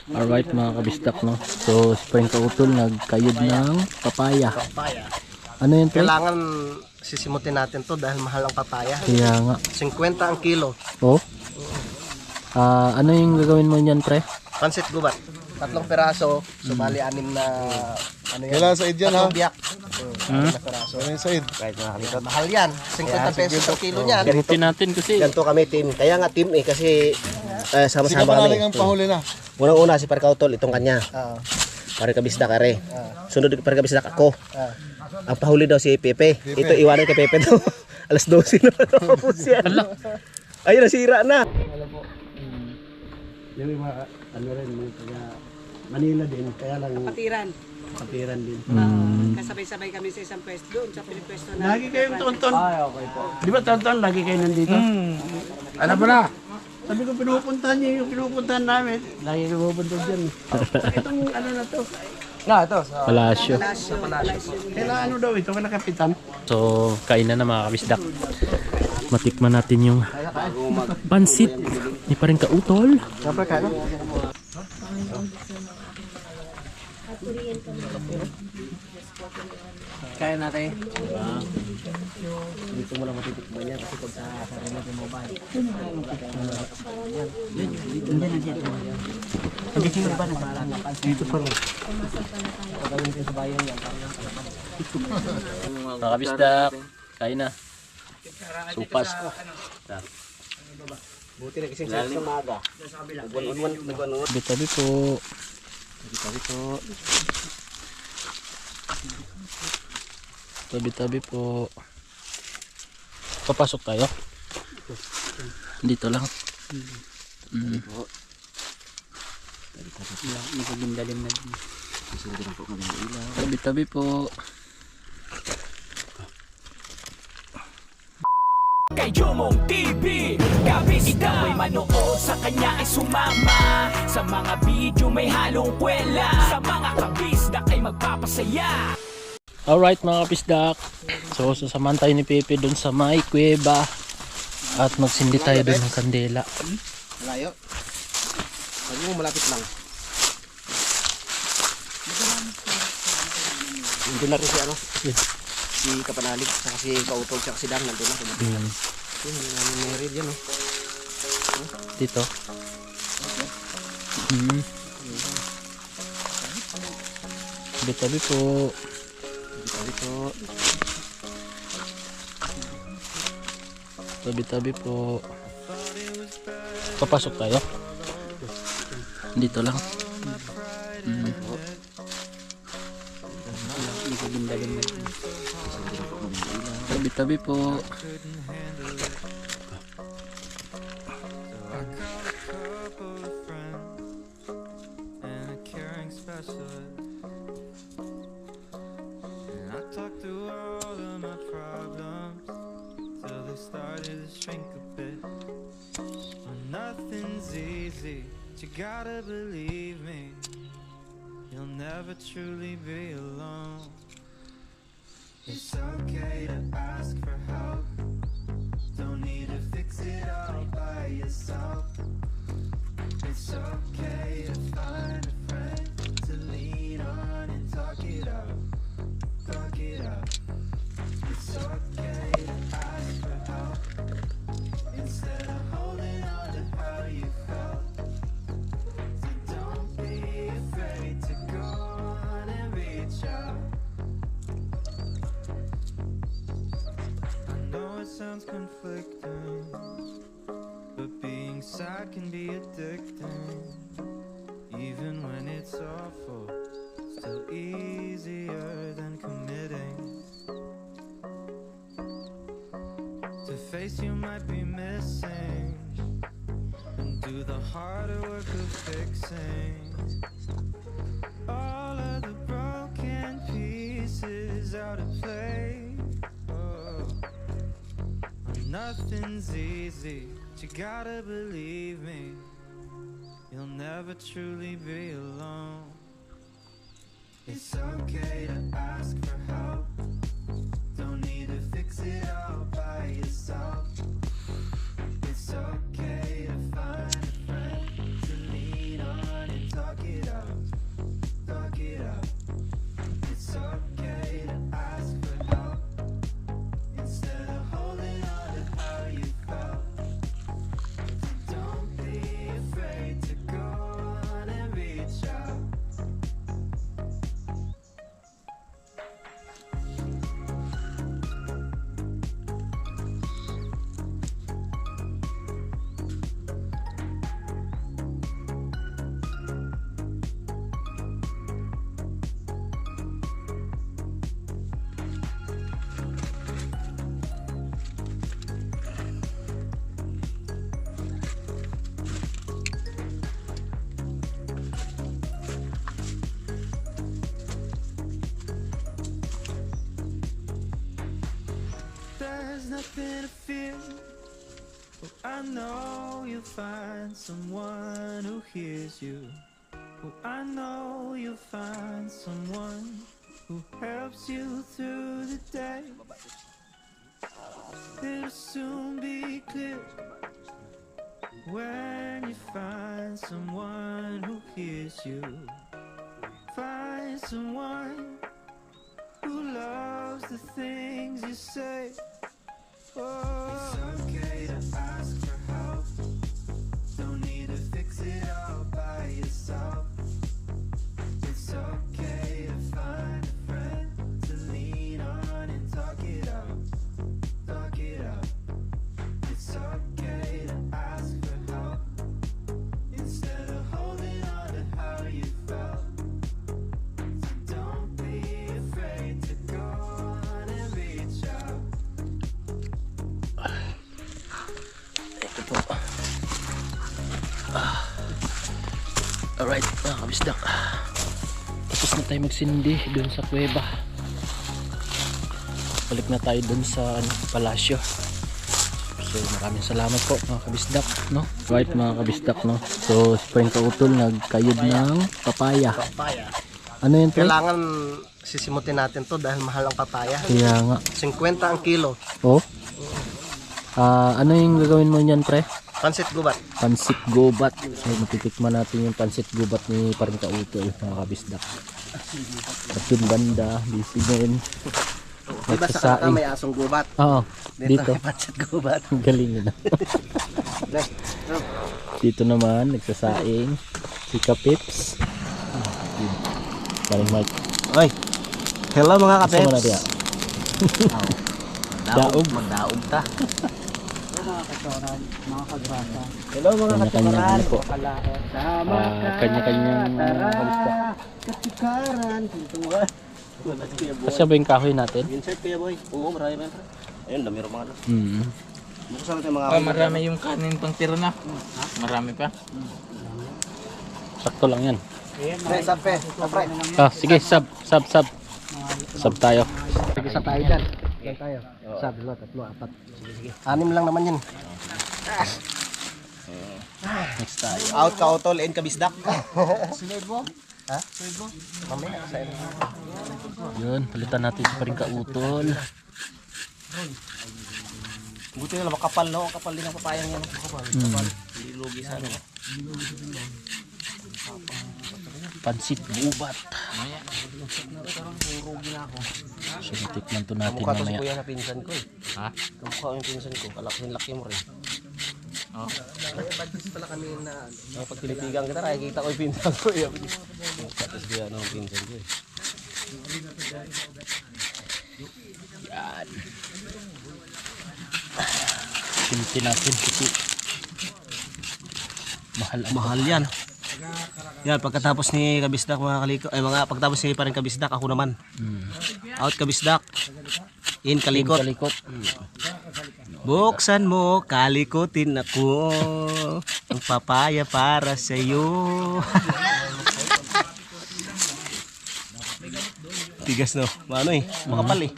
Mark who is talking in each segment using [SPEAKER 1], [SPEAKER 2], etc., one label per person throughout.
[SPEAKER 1] Alright mga kabisdak, no? So si Pring Kautol nagkayod ng papaya. Ano yun, pre?
[SPEAKER 2] Kailangan sisimutin natin to dahil mahal ang papaya.
[SPEAKER 1] Kaya nga.
[SPEAKER 2] 50 ang kilo.
[SPEAKER 1] Oh? Ano yung gagawin mo niyan, pre?
[SPEAKER 2] Pansit gubat. 3 peraso, subali 6 na ano yan.
[SPEAKER 3] Kailangan sa idyan, ha?
[SPEAKER 2] 3 biyak. 3 peraso.
[SPEAKER 3] Ano yung Said?
[SPEAKER 2] Right, mga kabisdak. Mahal yan. 50 pesos ang kilo niyan.
[SPEAKER 1] Ganutin natin kasi.
[SPEAKER 4] Ganito kami team. Kaya nga team kasi
[SPEAKER 3] Sige
[SPEAKER 4] sama-sama
[SPEAKER 3] pa
[SPEAKER 4] kami.
[SPEAKER 3] naling ang pahuli na.
[SPEAKER 4] Unang-una si Parkautol, itong kanya. Pare kabisdak are. Sunod pare kabisdak ako. Ang pahuli daw si Pepe. Ito iwanan kay Pepe daw. Alas 12 na tapos yan. Ayun, nasira na.
[SPEAKER 5] Yung iba, ano rin, mga taga Manila din, kaya lang
[SPEAKER 6] Kapatiran.
[SPEAKER 5] kapiran din.
[SPEAKER 6] Kasabay-sabay kami sa isang pwesto doon sa pinipwesto na.
[SPEAKER 5] Lagi kayong tonton. Okay po. Di ba tonton, lagi kayo nandito?
[SPEAKER 1] Ano ba na?
[SPEAKER 5] Sabi ko, pinupuntahan niyo yung pinupuntahan namin. Lagi kayo pupunta dyan. Itong ano na to.
[SPEAKER 1] Palasyo.
[SPEAKER 5] Kailangan ano daw ito, kailangan kapitan.
[SPEAKER 1] So kain na mga kabisdak. Matikman natin yung pansit ni Pring Kautol.
[SPEAKER 5] Kaya natin.
[SPEAKER 4] Dito mo lang matitikman yan kasi pag sa sarili mo mobile.
[SPEAKER 5] Hindi kayo ba na dito pa rin.
[SPEAKER 1] Mga kabisdak, kain na. Supas.
[SPEAKER 4] Buti na kising sa umaga. Nagwan-wan.
[SPEAKER 1] Tabi-tabi po. Tabi-tabi po. Papasok tayo. Dito lang. Tabi-tabi po.
[SPEAKER 7] Kay Jomong TV, kabis ikaw ay manood, sa kanya ay sumama. Sa mga video may halong kwela, sa mga kabisdak ay magpapasaya.
[SPEAKER 1] Alright mga kabisdak. So sasamahan tayo ni Pepe doon sa may kuweba. At magsindi tayo doon ng kandela.
[SPEAKER 2] Malayo. Sabi mo malapit lang.
[SPEAKER 4] Nandun na rin si ano. Si Kapanalig, saka si Kautol, saka si Dang. Nandun na.
[SPEAKER 1] Yun.
[SPEAKER 4] Hindi namin merid yan, oh.
[SPEAKER 1] Dito. Tabi-tabi po. Tabi-tabi po. Papasok tayo. Dito lang. Tabi-tabi po.
[SPEAKER 8] Nothing's easy, but you gotta believe me. You'll never truly be alone. It's okay to ask for help. Don't need to fix it all by yourself. It's okay to find a friend to lean on and talk it out. Talk it out. It's okay to ask for help instead of holding on to how you felt. So don't be afraid to go on and reach out. I know it sounds conflicting, but being sad can be addicting. Even when it's awful, still easier than committing. To face you might be missing and do the harder work of fixing all of the broken pieces out of place. Oh. Nothing's easy, but you gotta believe me. You'll never truly be alone. It's okay to ask for help. Don't need to fix it all by yourself. It's okay to find a friend to lean on and talk it there's nothing to fear. Oh, I know you'll find someone who hears you. Oh, I know you'll find someone who helps you through the day. It'll soon be clear when you find someone who hears you. Find someone who loves the things you say. Oh, it's okay to ask for help. Don't need to fix it all by yourself. It's okay to find a friend to lean on and talk it out. Talk it out. It's okay to ask for help instead of holding on to how you felt. So don't be afraid to go on and reach out.
[SPEAKER 1] Ito po. Alright, mga kabisdak. Tapos na tayo magsindi dun sa kuweba. Balik na tayo dun sa palasyo. So maraming salamat po mga kabisdak, no? Right mga kabisdak, no? So si Pring Kautol nagkayod ng papaya. Ano yun, Pre?
[SPEAKER 2] Kailangan sisimutin natin to dahil mahal ang papaya.
[SPEAKER 1] Kaya nga.
[SPEAKER 2] 50 ang kilo.
[SPEAKER 1] Oh? Ano yung gagawin mo niyan, Pre?
[SPEAKER 2] Pansit gubat.
[SPEAKER 1] Pansit gubat. So matitikman natin yung pansit gubat ni Pring Kautol mga kabisdak. At yung banda, busy din.
[SPEAKER 2] Diba sa kanaka may asong gubat?
[SPEAKER 1] Oo, dito.
[SPEAKER 2] May pansit gubat.
[SPEAKER 1] Galing yun. Dito naman, nagsasaing. Si Kapips. Paring Mike.
[SPEAKER 4] Oy. Hello mga
[SPEAKER 1] Kasama na
[SPEAKER 4] kapeps.
[SPEAKER 1] diya. Daog.
[SPEAKER 2] Magdaog ta.
[SPEAKER 4] Hello mga
[SPEAKER 1] Kanya-kanya ano po.
[SPEAKER 5] Sama
[SPEAKER 1] Kanya-kanyang kabisdak.
[SPEAKER 5] katikaran. Tuntuan.
[SPEAKER 1] Kasi ba yung kahoy natin?
[SPEAKER 4] Insert kuya boy. Oo, marami man. Ayun, dami ro mga ano. Buksan natin mga
[SPEAKER 3] Marami yung kanin pang tira na. Marami pa.
[SPEAKER 1] Sakto lang yan.
[SPEAKER 2] Pre, sab pre. Pre.
[SPEAKER 1] Sige, sub. Sub tayo.
[SPEAKER 2] Sige sa tayo dyan. Dyan tayo. Sab, 2, 3, 4. Sige. 6 lang naman yun.
[SPEAKER 1] Next tayo.
[SPEAKER 4] Out Kautol and kabisdak.
[SPEAKER 2] Sunod mo? Ha? Sunod mo? Mamaya. Sa'yo.
[SPEAKER 1] Yun, palitan natin si Pring Kautol.
[SPEAKER 4] Buti na makapal no, ang kapal din ang papayang yan. Kapal. Hindi lugi sa ano.
[SPEAKER 1] Pansit gubat. So, natikman to natin
[SPEAKER 4] Mukha to si
[SPEAKER 1] mamaya.
[SPEAKER 4] kuya na pinsan ko eh.
[SPEAKER 3] Ha?
[SPEAKER 4] Mukha yung pinsan ko. Laki mo rin.
[SPEAKER 2] Pala kami na
[SPEAKER 4] Pag pinitigang kita, nakikita ko yung pinsan ko eh. Tapos kaya ano yung pinsan ko eh.
[SPEAKER 1] Yan. Sinti natin kasi
[SPEAKER 4] Mahal yan. Yan, pagkatapos ni Kabisdak mga kaliko, pagkatapos ni Pring Kabisdak, ako naman. Out Kabisdak. In Kalikot.
[SPEAKER 1] kalikot.
[SPEAKER 4] Buksan mo, kalikutin ako. Ang papaya para sa iyo. Tigas no. Ano eh, makapal eh.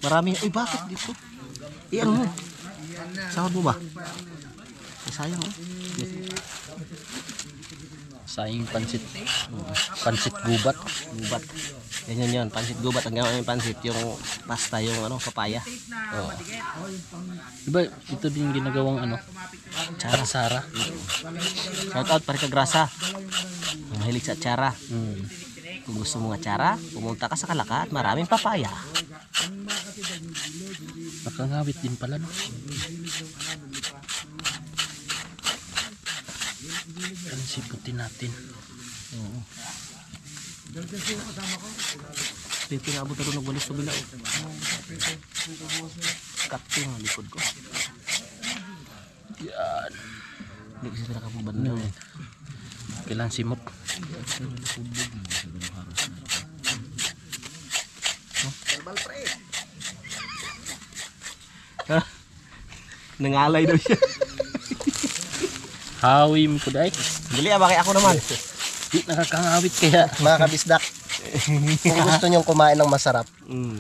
[SPEAKER 4] Marami. Uy, bakit dito? Ano mo? Sahod mo ba? Sayang oh.
[SPEAKER 1] Sayang pansit. Pansit gubat.
[SPEAKER 4] Gubat. Yan. Pansit gubat. Ang gawin yung pansit, yung pasta, yung ano, papaya. Oh.
[SPEAKER 1] Diba ito din ginagawang ano? Tsara-sara.
[SPEAKER 4] Shout out para kagrasa. Ang mahilig sa atsara. Kung gusto mo ng atsara, pumunta ka sa Kalaka at maraming papaya.
[SPEAKER 1] Nakangawit din pala, no? Pansiputin natin. Oo.
[SPEAKER 4] Ito yung pinabot na rin nagwalis sa bila. Kapte ang likod ko.
[SPEAKER 1] Yan.
[SPEAKER 4] Hindi kasi pinakapabanda.
[SPEAKER 1] Kailan simot.
[SPEAKER 4] Nangalay daw siya.
[SPEAKER 1] Hawi mo po dahil.
[SPEAKER 4] Dali, bakit ako naman?
[SPEAKER 1] Di nakakangawit kaya.
[SPEAKER 2] mga kabisdak. Kung gusto nyong kumain ng masarap,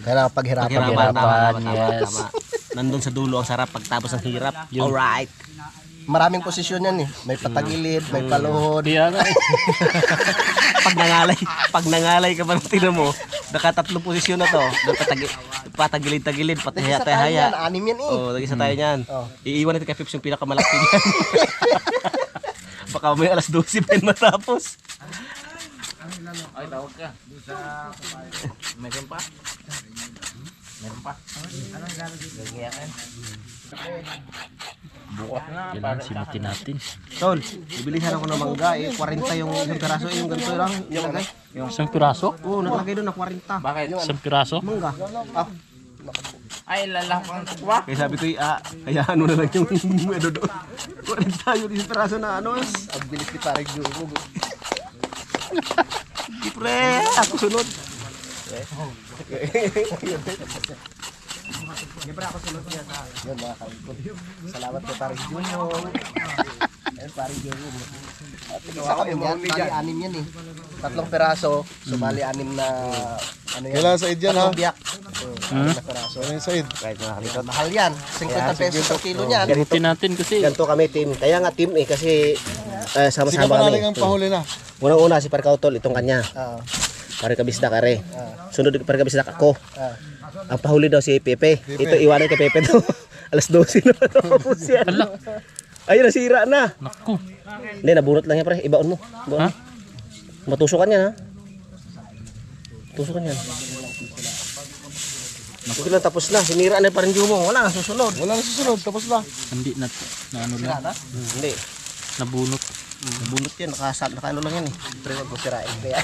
[SPEAKER 2] kailangan paghirapan.
[SPEAKER 4] Paghirapan, tama,
[SPEAKER 1] yes.
[SPEAKER 4] tama. Nandun sa dulo ang sarap pagtapos ng hirap. Alright.
[SPEAKER 2] Maraming posisyon yan eh. May patagilid, may paluhod.
[SPEAKER 1] Kaya nga eh.
[SPEAKER 4] Pag nangalay ka pa ng tino mo, nakatatlong posisyon na to. Patagilid-tagilid,
[SPEAKER 2] Isa tayo yan,
[SPEAKER 4] patihaya-tahaya.
[SPEAKER 2] 6 yan eh.
[SPEAKER 4] Oo, nag-isa tayo niyan.
[SPEAKER 2] Oh.
[SPEAKER 4] Iiwan natin kay Pips yung pinakamalaki niyan. Baka may alas 12 pa yun matapos.
[SPEAKER 3] Ay, tawag ka. Meron pa? Meron pa? Gagyakan. Bukas na.
[SPEAKER 1] Kailangan simutin natin.
[SPEAKER 4] Tol, bibilisan ako ng mangga eh. 40 yung isang piraso eh. Yung ganito lang. Nilagay.
[SPEAKER 1] Isang piraso?
[SPEAKER 4] Oo, nakalagay doon na 40.
[SPEAKER 3] Bakit?
[SPEAKER 1] Isang piraso?
[SPEAKER 4] Mangga. Ah,
[SPEAKER 3] Ay, lalakang tukwa.
[SPEAKER 4] kaya sabi ko hayaan mo na lang yung ano doon. 40 yung isang piraso na ano.
[SPEAKER 2] Ang bilis ni Paring Jumo.
[SPEAKER 4] Di pre, ako sunod.
[SPEAKER 2] Yun mga kaibon. Salamat kay Paring Jumo. Ayun, Paring Jumo. Isa kami yan, bali 6 yan eh. 3 piraso, sumali 6 na ano yan.
[SPEAKER 5] Kailangan sa idyan ha.
[SPEAKER 2] 3 biyak. 3 na piraso.
[SPEAKER 5] Ano yung Said?
[SPEAKER 4] Kahit nakakita.
[SPEAKER 2] Mahal yan. 50 pesos per kilo niyan.
[SPEAKER 1] Simutin natin kasi.
[SPEAKER 4] Ganito kami team. Kaya nga team eh kasi
[SPEAKER 5] Sino
[SPEAKER 4] sama-sama
[SPEAKER 5] pa
[SPEAKER 4] kami.
[SPEAKER 5] nalang ang pahuli na?
[SPEAKER 4] Unang-una si Parkautol, itong kanya.
[SPEAKER 2] Oo.
[SPEAKER 4] Pare kabisdak are. Sunod pare kabisdak ako.
[SPEAKER 2] Ah.
[SPEAKER 4] Ang pahuli daw si Pepe. Ito iwanan kay Pepe to. Alas 12 na tapos yan. Ayun, nasira na.
[SPEAKER 1] Naku.
[SPEAKER 4] Hindi, nabunot lang yan pre. Ibaon mo. Ibaon
[SPEAKER 1] Ha?
[SPEAKER 4] mo. Matusukan yan ha. Tusukan yan. Sige lang, tapos na. Sinira na pa rin mo. Wala na susunod.
[SPEAKER 5] Wala na susunod, tapos na.
[SPEAKER 1] Hindi na ano lang.
[SPEAKER 4] Hindi.
[SPEAKER 1] Nabunot.
[SPEAKER 4] Nabunot yan. Nakaano lang yan eh.
[SPEAKER 2] Pre, wag mo sirain. Kaya,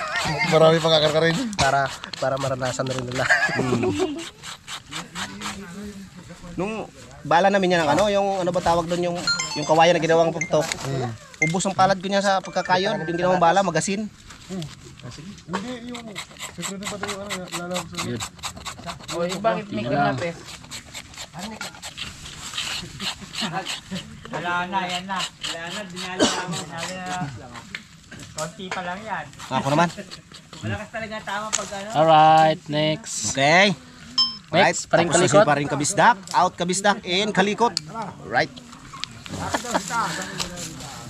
[SPEAKER 5] Marami pang kakarkarin.
[SPEAKER 2] para maranasan na rin nila.
[SPEAKER 4] Nung bala namin yan ng ano, yung ano ba tawag doon, yung kawayan na ginawang pagtok. Ubos ang palad ko niya sa pagkakayod, yung ginawang bala, magasin.
[SPEAKER 5] Hindi, yung susunod na pa tayo, ano, lalawag sa
[SPEAKER 3] Uy, bakit may kanapes?
[SPEAKER 6] Wala na, yan na. Wala na, dinala mo. Sabi na, konti pa lang yan.
[SPEAKER 4] Ako naman.
[SPEAKER 6] Malakas talaga tama pag ano.
[SPEAKER 1] Alright, next.
[SPEAKER 4] Okay. Alright,
[SPEAKER 1] Next, paring
[SPEAKER 4] tapos na si
[SPEAKER 1] kalikot.
[SPEAKER 4] paring kabisdak. Out kabisdak in kalikot. Right.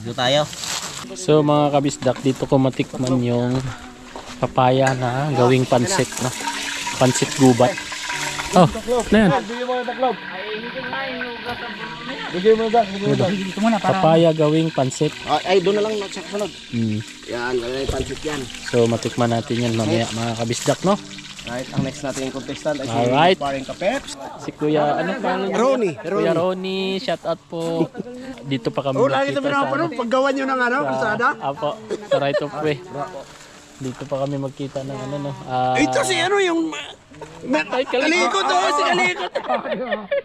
[SPEAKER 4] Dito tayo.
[SPEAKER 1] So mga kabisdak, dito ko matikman yung papaya na gawing pansit, no? Pansit gubat. Oh, na yan. Papaya gawing pansit.
[SPEAKER 4] Ay, doon na lang sa sunod.
[SPEAKER 1] Yan,
[SPEAKER 4] wala yung pansit yan.
[SPEAKER 1] so matikman natin yan mamaya mga kabisdak, no?
[SPEAKER 4] Right, ang next natin yung contestant ay si
[SPEAKER 1] Alright.
[SPEAKER 4] paring kapeps.
[SPEAKER 1] Si Kuya, ano pa?
[SPEAKER 4] Ronnie.
[SPEAKER 1] Kuya Ronnie, shout out po. Dito pa kami
[SPEAKER 5] Lagi ito pinapanood, paggawa nyo ng ano, kalsada.
[SPEAKER 1] Apo, sa right of way. Dito pa kami magkita ng ano, no?
[SPEAKER 5] Ito si ano yung...
[SPEAKER 1] Ay,
[SPEAKER 5] Kalikot to, si Kalikot.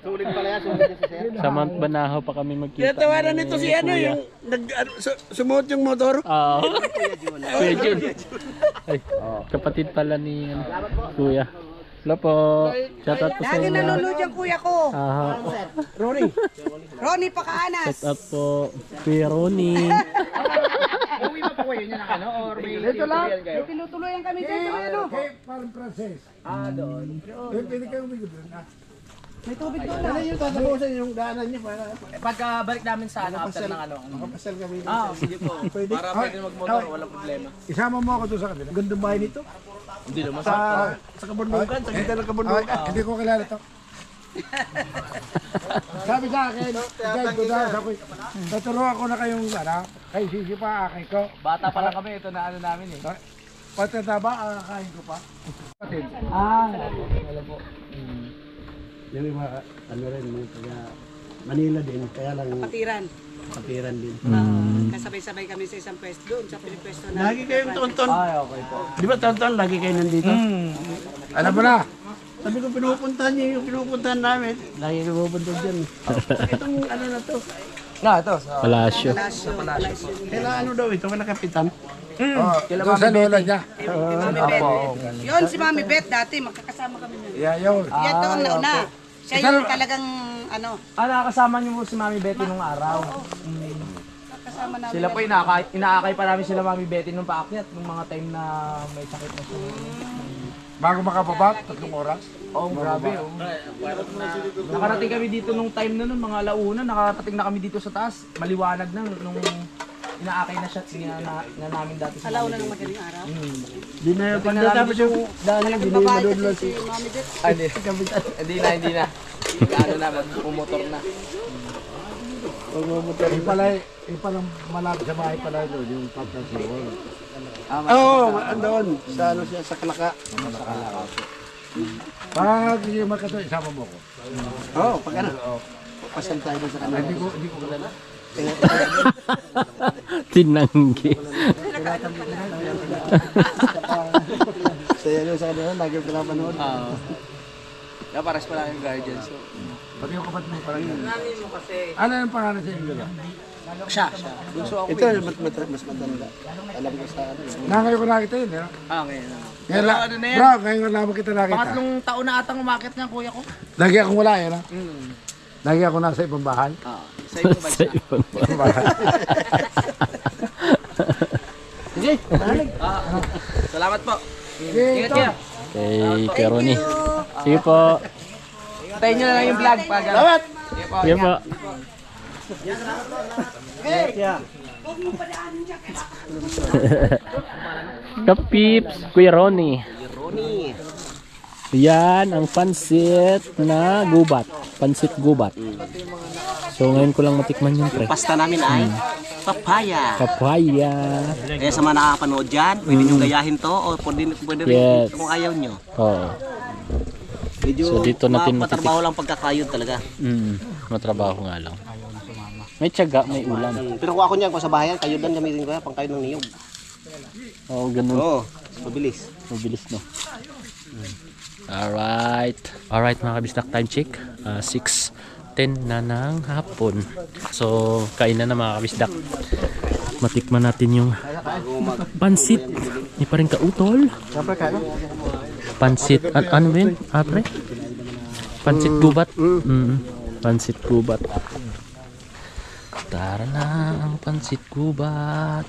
[SPEAKER 2] Sulit pala yan, sulit yan si Sir.
[SPEAKER 1] Sa Mount Banahaw pa kami magkita.
[SPEAKER 5] Tinatawaran
[SPEAKER 1] ni
[SPEAKER 5] nito si ano
[SPEAKER 1] Kuya.
[SPEAKER 5] yung sumuot yung motor.
[SPEAKER 1] Kuya Jun. Ay, kapatid pala ni Kuya. Hello po. Shout out po sa
[SPEAKER 6] Lagi
[SPEAKER 1] inyo.
[SPEAKER 6] nanonood yung kuya ko. Ronnie Pakaanas.
[SPEAKER 1] Shout out po Kuya Ronnie.
[SPEAKER 6] Dito lang. May tinutuloyan kami dito. Ano?
[SPEAKER 5] Parang Frances.
[SPEAKER 6] doon.
[SPEAKER 5] Pwede kayo umigod doon.
[SPEAKER 6] May tubig doon.
[SPEAKER 5] Ano yung tatapusan yung daanan niyo para
[SPEAKER 3] Pagkabalik namin sa ano, after ng ano.
[SPEAKER 5] makapasal kami.
[SPEAKER 3] Sige po.
[SPEAKER 5] Pwede.
[SPEAKER 3] Para pwede magmotor, walang problema.
[SPEAKER 5] Isama mo ako doon sa kanila. Gandang bahay nito.
[SPEAKER 3] Hindi naman
[SPEAKER 5] Sa kabundukan, sa gitna ng kabundukan. Hindi ko kilala to. Sabi sa akin, guys, sabi ko, naturuan ko na kayong kay Sisi pa, akay ko.
[SPEAKER 3] Bata pa lang kami, ito na ano namin eh.
[SPEAKER 5] Patataba, akakain ko pa. Patid. Yung mga, ano rin, mga taga Manila din, kaya lang
[SPEAKER 6] Patiran.
[SPEAKER 5] patiran din.
[SPEAKER 6] Kasabay-sabay kami sa isang pwesto doon. Sa pwesto na.
[SPEAKER 5] Lagi kayong tonton. Ay, okay po. Di ba tonton, lagi kayo nandito? Alam mo na, sabi ko pinupuntahan niyo yung pinupuntahan namin. Lagi kayo pupunta dyan. Itong ano na to.
[SPEAKER 1] Palasyo.
[SPEAKER 6] Palasyo.
[SPEAKER 5] Kailan ano daw ito, kailan kapitan?
[SPEAKER 6] Doon
[SPEAKER 5] sa lola niya.
[SPEAKER 6] Mami Bet. Yun si Mami Bet dati. Magkakasama kami nun.
[SPEAKER 5] Yeah, yun.
[SPEAKER 6] Yan to ang nauna. Siya yung talagang ano.
[SPEAKER 3] Ah, nakakasama niyo mo si Mami Betty nung araw. Sila po, inaakay pa namin sila Mami Betty nung paakyat, nung mga time na may sakit na siya.
[SPEAKER 5] Bago makababa, 3 oras.
[SPEAKER 3] Oh, grabe. Oh. Nakarating kami dito nung time na nun, mga alauna, nakarating na kami dito sa taas. Maliwanag na nung inaakay na siya na namin dati sa alauna ng madaling araw.
[SPEAKER 5] Hindi na yung pagkatapos yung dahil hindi na yung madudulog si
[SPEAKER 3] Hindi na. Gaano naman, pumotor na.
[SPEAKER 5] pagmumotor. Yung palang malapit sa bahay pala doon, yung pagkatapos siguro. Oo, andun. Sa ano siya, sa Kalaka. Sa Kalaka. Pag hindi mo makato, isama mo ko. Oo, pag ano. Pasal tayo doon sa kanila. Hindi ko kalala.
[SPEAKER 1] Tinanggi.
[SPEAKER 5] Sa yan sa kanila, lagi ko pinapanood.
[SPEAKER 3] Kaya pares pala yung guardian. So,
[SPEAKER 5] Pati yung kapatid mo parang yun. Ano yung pangalan sa inyo?
[SPEAKER 3] siya. Gusto ako.
[SPEAKER 5] Ito, mas matanda. Alam ko sa ano. Ngayon ko nakita yun, eh.
[SPEAKER 3] Ngayon.
[SPEAKER 5] Ngayon lang,
[SPEAKER 3] Ano na yan?
[SPEAKER 5] bro, ngayon ko lang kita nakita.
[SPEAKER 3] Pangatlong taon na atang umakit niya, kuya ko.
[SPEAKER 5] Lagi akong wala, eh, no? Lagi ako nasa ibang bahay.
[SPEAKER 3] Sa ibang
[SPEAKER 1] Sa
[SPEAKER 3] bansa.
[SPEAKER 1] ibang bahay.
[SPEAKER 3] Sige, salamat po. Ingat kayo.
[SPEAKER 1] Kay Keroni. Sige po.
[SPEAKER 3] Tayo nyo na lang yung vlog. Salamat!
[SPEAKER 1] Sige po. Kapips, Kuya Ronnie. Yan ang pansit na gubat. Pansit gubat. So ngayon ko lang matikman yung pre.
[SPEAKER 4] Pasta namin ay papaya.
[SPEAKER 1] Papaya.
[SPEAKER 4] Kaya sa mga nakakapanood dyan, pwede nyo gayahin to o pwede rin
[SPEAKER 1] Yes.
[SPEAKER 4] kung ayaw nyo.
[SPEAKER 1] Oo.
[SPEAKER 4] Medyo
[SPEAKER 1] So, dito natin
[SPEAKER 4] matrabaho lang pagkakayod talaga.
[SPEAKER 1] Matrabaho nga lang. May tiyaga, may ulam.
[SPEAKER 4] Pero kung ako niyan, kung sa bahayan, kayod lang gamitin ko yan, pang kayod ng niyog.
[SPEAKER 1] Oo, ganun.
[SPEAKER 4] Oo, mabilis.
[SPEAKER 1] Mabilis, no? Alright. Alright, mga kabistak, time check. 6:10 na ng hapon. So, kain na mga kabistak. Matikman natin yung pansit. Hindi pa rin kautol. Pansit, ano ba yun? Pre? Pansit gubat. Pansit gubat. Tara na ang pansit gubat.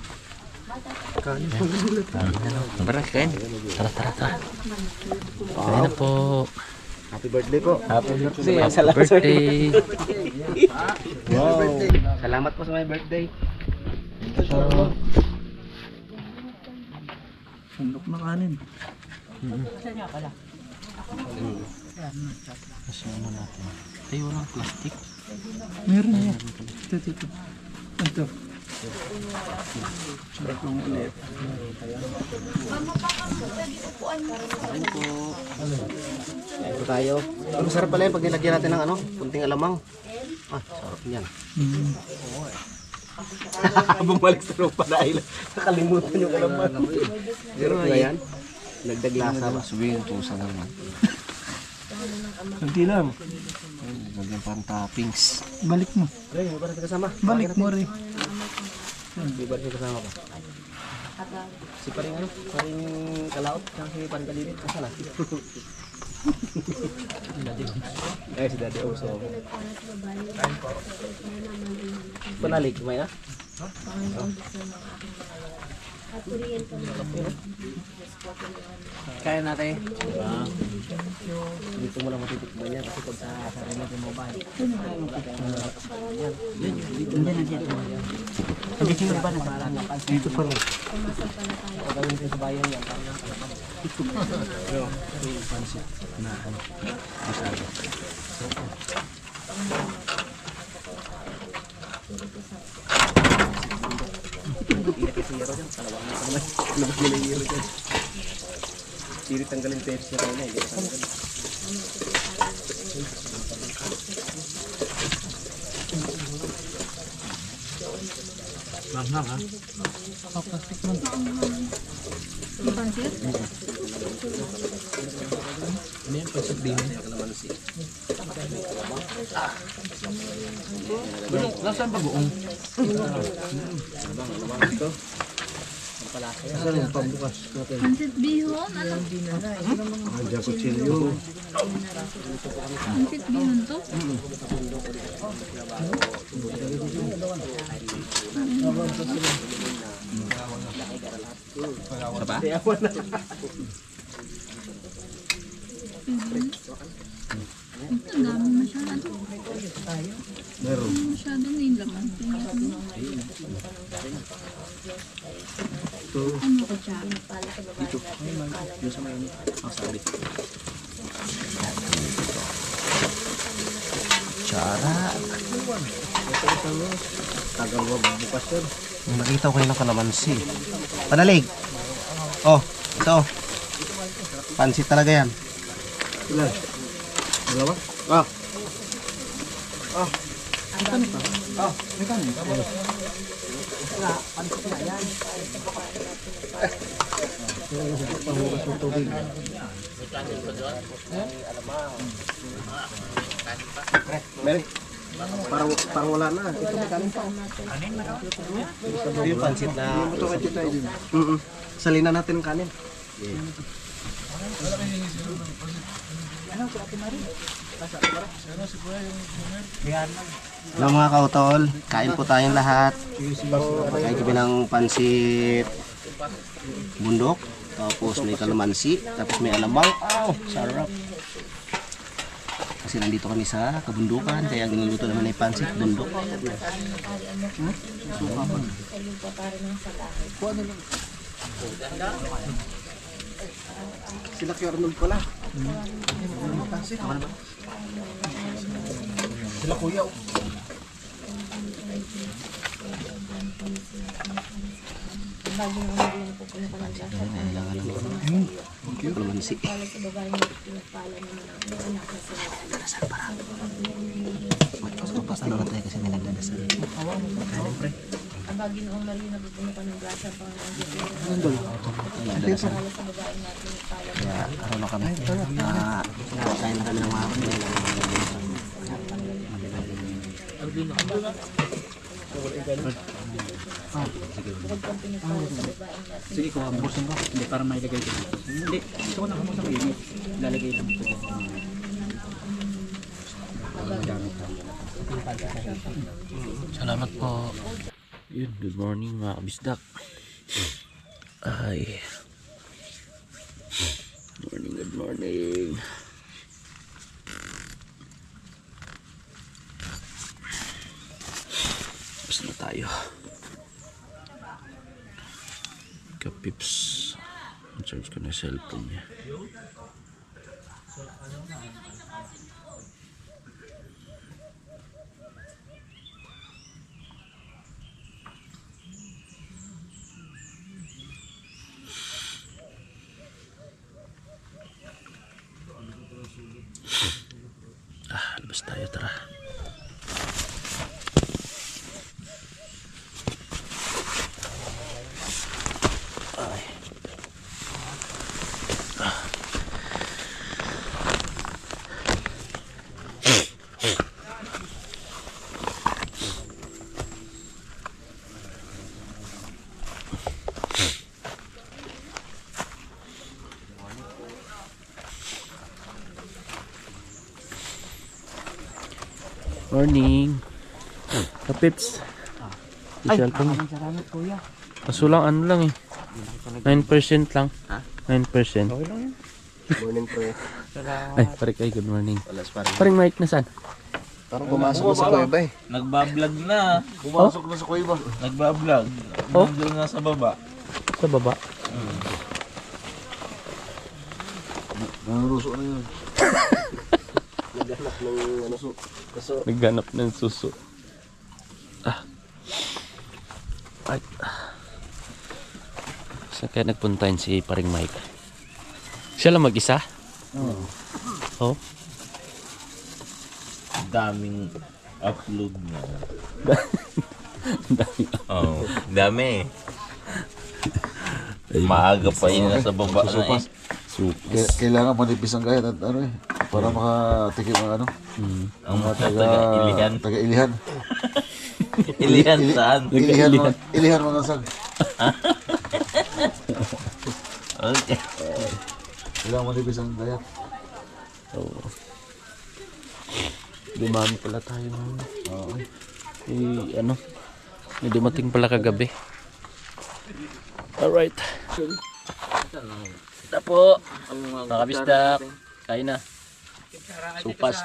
[SPEAKER 1] Tara, kain. Tara. Kain na po.
[SPEAKER 5] Happy birthday po.
[SPEAKER 1] Happy birthday.
[SPEAKER 4] Wow. Salamat po sa my birthday.
[SPEAKER 5] Sundok na kanin.
[SPEAKER 1] Kasi ano natin? Ay, walang plastic.
[SPEAKER 5] Meron niya. Ito. Ito.
[SPEAKER 4] Ito tayo. Ang sarap pala yung pag nilagyan natin ng ano, kunting alamang. Sarap niyan. Bumalik sa lupa dahil nakalimutan yung alamang. Pero yan, nagdaglasa ba?
[SPEAKER 2] Sabihin to sa naman.
[SPEAKER 5] Kunti lang.
[SPEAKER 2] Lagyan pang toppings.
[SPEAKER 5] Balik mo.
[SPEAKER 4] Ray, mo ba natin kasama?
[SPEAKER 5] Balik mo rin.
[SPEAKER 4] Di ba natin kasama pa? Si paring ano? Paring kalaot? Ang si paring kalimit? Asa na? Si Daddy Oso. Panalik, may na?
[SPEAKER 3] Kaya natin.
[SPEAKER 4] Dito mo lang matitikman yan kasi pag sa sarili natin mobile. Dito pa lang. Pagawin ko sa bayan yan. Labas nila yung hero dyan. Hindi tanggalin pepsi na kayo na. Hindi tanggalin.
[SPEAKER 5] Manghang ha?
[SPEAKER 3] Nasaan ba buong?
[SPEAKER 5] Saan yung pambukas natin?
[SPEAKER 9] Pansit bihon? Ano?
[SPEAKER 5] Andiyan kutsilyo.
[SPEAKER 9] Pansit bihon to? Ang dami masyado.
[SPEAKER 5] Meron.
[SPEAKER 9] Masyado na yung laman. Ano ko siya?
[SPEAKER 4] Tsara.
[SPEAKER 2] Tagal wag bukas yun.
[SPEAKER 4] Nakita ko kayo ng kalamansi. Panalig. Oh, ito. Pansit talaga yan.
[SPEAKER 5] Ilan? Dalawa?
[SPEAKER 2] Mary, parang wala na. Ito may kanin pa.
[SPEAKER 4] Ito yung pansit na...
[SPEAKER 2] Salina natin ang kanin.
[SPEAKER 4] Hello mga kautol, kain po tayong lahat. Kain kami ng pansit bundok, tapos may kalamansi, tapos may alamang. Oh, sarap. Kasi nandito kami sa kabundukan, kaya ginuluto naman ay pansit bundok.
[SPEAKER 2] Sila kay Arnold pala. Sila kuya.
[SPEAKER 4] Kalamansi. Magpapasal na tayo kasi may nagdadasal.
[SPEAKER 9] Ang Ginoong Maria nabubuno ka ng grasya pang
[SPEAKER 4] Nagdadasal. Kaya araw na kami. Kain na kami ng mga
[SPEAKER 3] Sige ko, busin ko. Hindi, para may lagay ko. Hindi, gusto ko na kamo sa init. Lalagay lang ito.
[SPEAKER 1] Salamat po. Yun, good morning mga kabisdak. Ay. Good morning. Tapos na tayo. Kapips. Charge ko na cellphone niya. Labas tayo, tara. Ay. Morning. Kapips. Ay,
[SPEAKER 3] Salamat kuya.
[SPEAKER 1] kaso lang ano lang eh. 9% lang. 9%.
[SPEAKER 2] Morning pre.
[SPEAKER 1] Ay, parik ay good morning.
[SPEAKER 2] Alas parang.
[SPEAKER 1] Paring mic na saan?
[SPEAKER 2] Parang pumasok na sa kuya ba eh.
[SPEAKER 6] Nagbablog na.
[SPEAKER 5] Pumasok na sa kuya ba?
[SPEAKER 6] Nagbablog.
[SPEAKER 1] Oh?
[SPEAKER 6] Nandun nga sa baba.
[SPEAKER 1] Sa baba.
[SPEAKER 5] Nanuruso na yun.
[SPEAKER 2] Naghanap ng ano so.
[SPEAKER 1] Nagganap ng suso. Ay. Saan kaya nagpuntahin si paring Mike? Siya lang mag-isa? Oh.
[SPEAKER 6] Daming upload na.
[SPEAKER 1] Dami.
[SPEAKER 6] Oo, dami. Maaga pa yun nasa baba na eh.
[SPEAKER 5] Kailangan manipis ang gayat at ano eh. Para makatikim ang ano.
[SPEAKER 6] Ang mga taga-ilihan.
[SPEAKER 5] Taga-ilihan.
[SPEAKER 6] Ilihan saan?
[SPEAKER 5] Ilihan mga sag. Ilang manipis ang dayat.
[SPEAKER 1] Oo. Dumami pala tayo nun.
[SPEAKER 5] Oo.
[SPEAKER 1] May dumating pala kagabi. Alright. Ito po. Mga kabisdak. Kain na. Supas.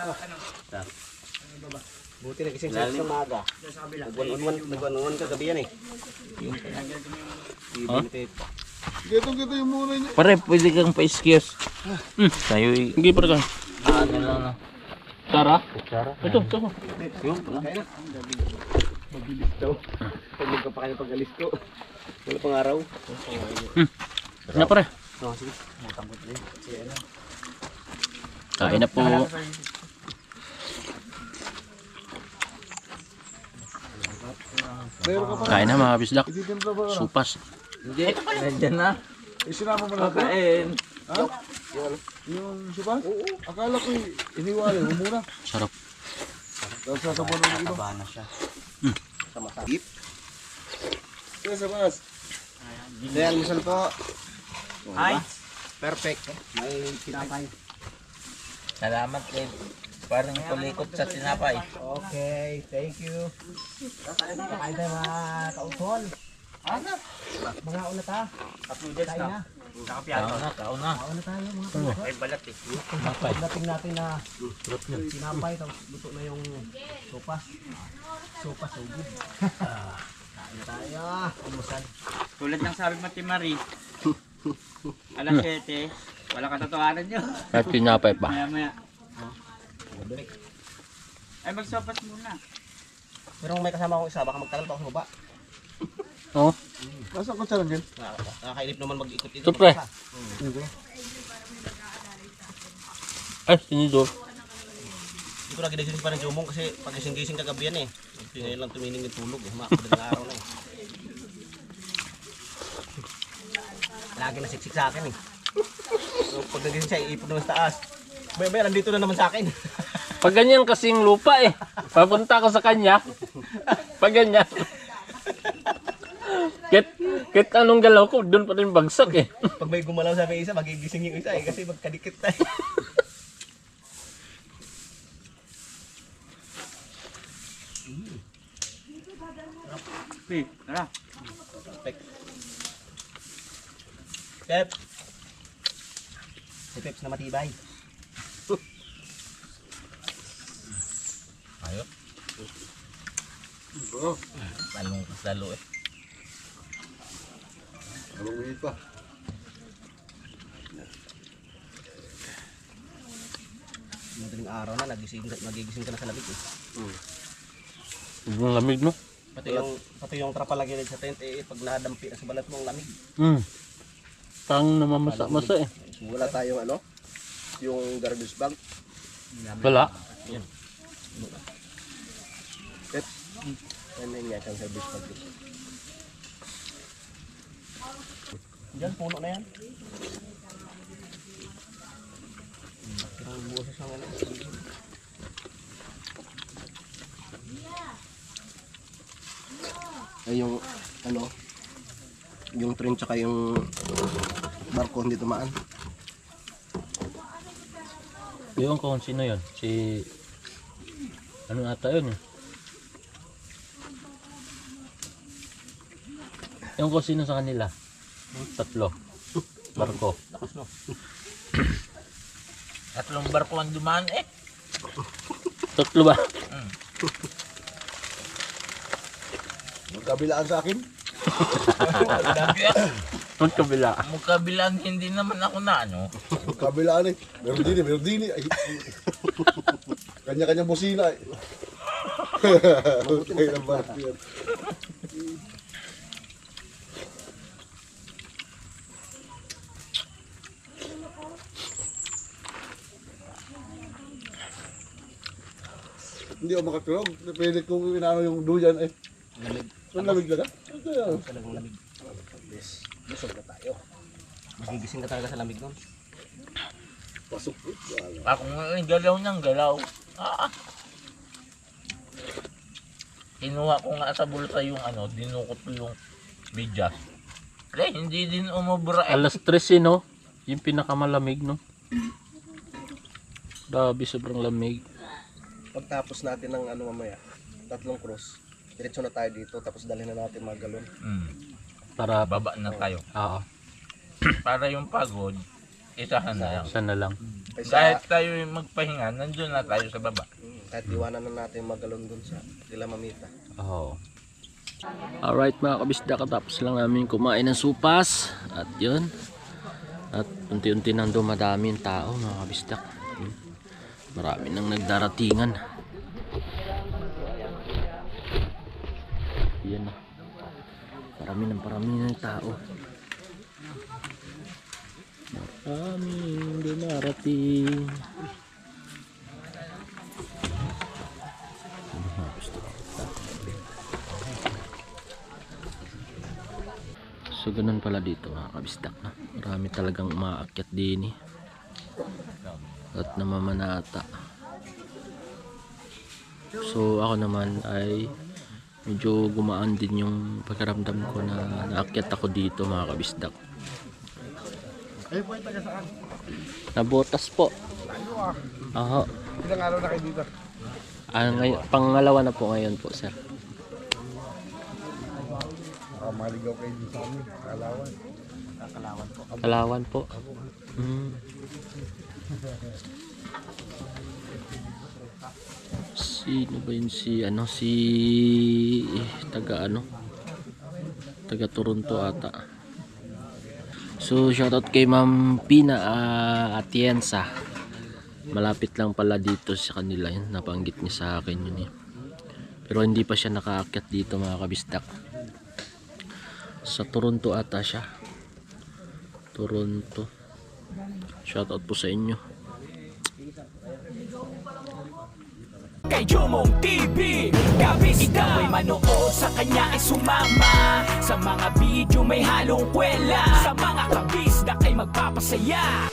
[SPEAKER 2] Buti nagising sa isang maga. Nag-1-1 kagabi yan eh.
[SPEAKER 5] Gito yung muna niya.
[SPEAKER 3] Pare, pwede kang pa-excuse. Tayo
[SPEAKER 1] Hindi pa ka.
[SPEAKER 3] ano lang na.
[SPEAKER 1] Tara. Ito.
[SPEAKER 2] Pag magka pa kayo pag-alis ko. Wala pang araw.
[SPEAKER 1] Na pare.
[SPEAKER 2] Oh, sige.
[SPEAKER 1] Kain na po. Kain na mga kabisdak.
[SPEAKER 5] Ititimpla ba?
[SPEAKER 1] Supas.
[SPEAKER 3] Hindi, nandiyan na.
[SPEAKER 5] Isinama mo lang ito?
[SPEAKER 3] Kain.
[SPEAKER 5] Ha? Yung supas? Oo. Akala ko iniwala mo muna.
[SPEAKER 1] Sarap.
[SPEAKER 5] Tapos sasabon ng iba.
[SPEAKER 2] Bana siya. Sama sa
[SPEAKER 5] Kaya sabas.
[SPEAKER 2] Dahil almusal po.
[SPEAKER 6] Ay,
[SPEAKER 2] Perfect. May pinapay.
[SPEAKER 3] Salamat din. Parang kulikot sa tinapay.
[SPEAKER 2] Okay, thank you. Kain tayo mga kautol. Mga una ta. Kain na.
[SPEAKER 3] Kauna.
[SPEAKER 2] Kauna tayo mga kautol.
[SPEAKER 6] ay balat eh.
[SPEAKER 2] Pagdating natin na sinapay, tapos luto na yung sopas. Sopas, so good. Kain na tayo. Almusal.
[SPEAKER 6] Tulad ng sabi mo, Timari. Alas 7, wala katotohanan nyo.
[SPEAKER 1] At tinapay pa.
[SPEAKER 6] Maya. Ay, magsopas muna.
[SPEAKER 2] Pero may kasama akong isa, baka magtagal pa ako sa baba.
[SPEAKER 1] Oh.
[SPEAKER 5] Nasaan ko sarang yan?
[SPEAKER 2] Nakakainip naman mag-ikot-ikot.
[SPEAKER 1] Ito, pre. Ay, sinidor.
[SPEAKER 2] Hindi ko na ginising pa ng Jumong kasi pag gising-gising kagabi yan eh. Ngayon lang tumining yung tulog eh. Makakulit na araw na eh. Lagi na siksik sa akin eh. So, pag nagising siya, iipon naman sa taas. Baya, nandito na naman sa akin.
[SPEAKER 1] Pag ganyan kasing lupa eh. Papunta ko sa kanya. Pag ganyan. Kahit anong galaw ko, doon pa rin bagsak eh.
[SPEAKER 2] Pag may gumalaw sa may isa, magigising yung isa eh. Kasi magkadikit tayo.
[SPEAKER 6] Tara.
[SPEAKER 2] Pep. Si Peps na matibay.
[SPEAKER 3] Lalo eh.
[SPEAKER 5] Anong minit pa?
[SPEAKER 2] Madaling araw na, nagigising ka na sa lamig eh.
[SPEAKER 1] Ang lamig no?
[SPEAKER 2] Pati yung trapalagyan sa tent eh, pag nadampi na sa balat mo ang lamig.
[SPEAKER 1] Tang namamasa-masa eh.
[SPEAKER 2] Wala tayong ano, yung garbage bag.
[SPEAKER 1] Wala.
[SPEAKER 2] Ano yung nga siyang garbage bag. Diyan, puno na yan. Ang buwasa sa mga ay yung ano, yung train tsaka yung barko hindi tumaan.
[SPEAKER 1] Yung kung sino yun? Si... Ano ata yun eh? Yung kung sino sa kanila? Tatlo. Barko.
[SPEAKER 3] Tatlong barko ang dumaan eh.
[SPEAKER 1] Tatlo ba?
[SPEAKER 5] Magkabilaan sa akin?
[SPEAKER 1] Ang kabila.
[SPEAKER 3] Magkabilang hindi naman ako na ano.
[SPEAKER 5] Magkabilaan eh. Meron din eh. Ay. Kanya-kanya busina eh. Kaya na ba? Hindi ako makatulog. Pwede kong inaano yung duyan eh.
[SPEAKER 2] Lamig.
[SPEAKER 5] Ang lamig lang.
[SPEAKER 2] Talagang lamig. Yes. Busog na tayo. Magigising ka talaga sa lamig nun.
[SPEAKER 5] Pasok.
[SPEAKER 3] Ako nga galaw niyang galaw. Kinuha ko nga sa bulsa yung ano, dinukot ko yung medyas.
[SPEAKER 6] Pre, hindi din umubra eh.
[SPEAKER 1] Alas 13 no? Yung pinakamalamig no? Grabe, sobrang lamig.
[SPEAKER 2] Pagtapos natin ng ano mamaya, 3 cross, diretso na tayo dito, tapos dalhin na natin mga galon.
[SPEAKER 1] Para
[SPEAKER 6] Baba na tayo.
[SPEAKER 1] Oo,
[SPEAKER 6] Para yung pagod, isahan na lang.
[SPEAKER 1] sana lang.
[SPEAKER 2] Kaysa,
[SPEAKER 6] Kahit tayo yung magpahinga, nandun na tayo sa baba.
[SPEAKER 2] kahit iwanan na natin mga galon dun sa Tila Mamita.
[SPEAKER 1] Oo. Alright mga kabisda, katapos lang namin kumain ng supas. At yun. At unti-unti nang dumadami yung tao mga kabisda. Marami nang nagdaratingan. Yan na. Parami ng tao. Maraming dumarating. So ganun pala dito mga kabisdak na. Marami talagang umaakyat din eh. At namamanata. So ako naman ay medyo gumaan din yung pagkaramdam ko na naakyat ako dito mga kabisdak. Nabotas po. Aha.
[SPEAKER 5] Ilang araw na kayo dito?
[SPEAKER 1] Pangalawa na po ngayon po sir.
[SPEAKER 5] Maligaw kayo dito sa amin.
[SPEAKER 1] Kalawan po. Sino ba yun si taga Toronto ata. So shoutout kay Ma'am Pina Atienza. Malapit lang pala dito sa kanila yun. Nabanggit niya sa akin yun eh. Pero hindi pa siya nakaakyat dito mga kabisdak. Sa Toronto ata siya. Toronto. Shoutout po sa inyo.
[SPEAKER 7] Kay Jomong TV, kabisda ito'y manood, sa kanya ay sumama. Sa mga video may halong kwela, sa mga kabisda ay magpapasaya.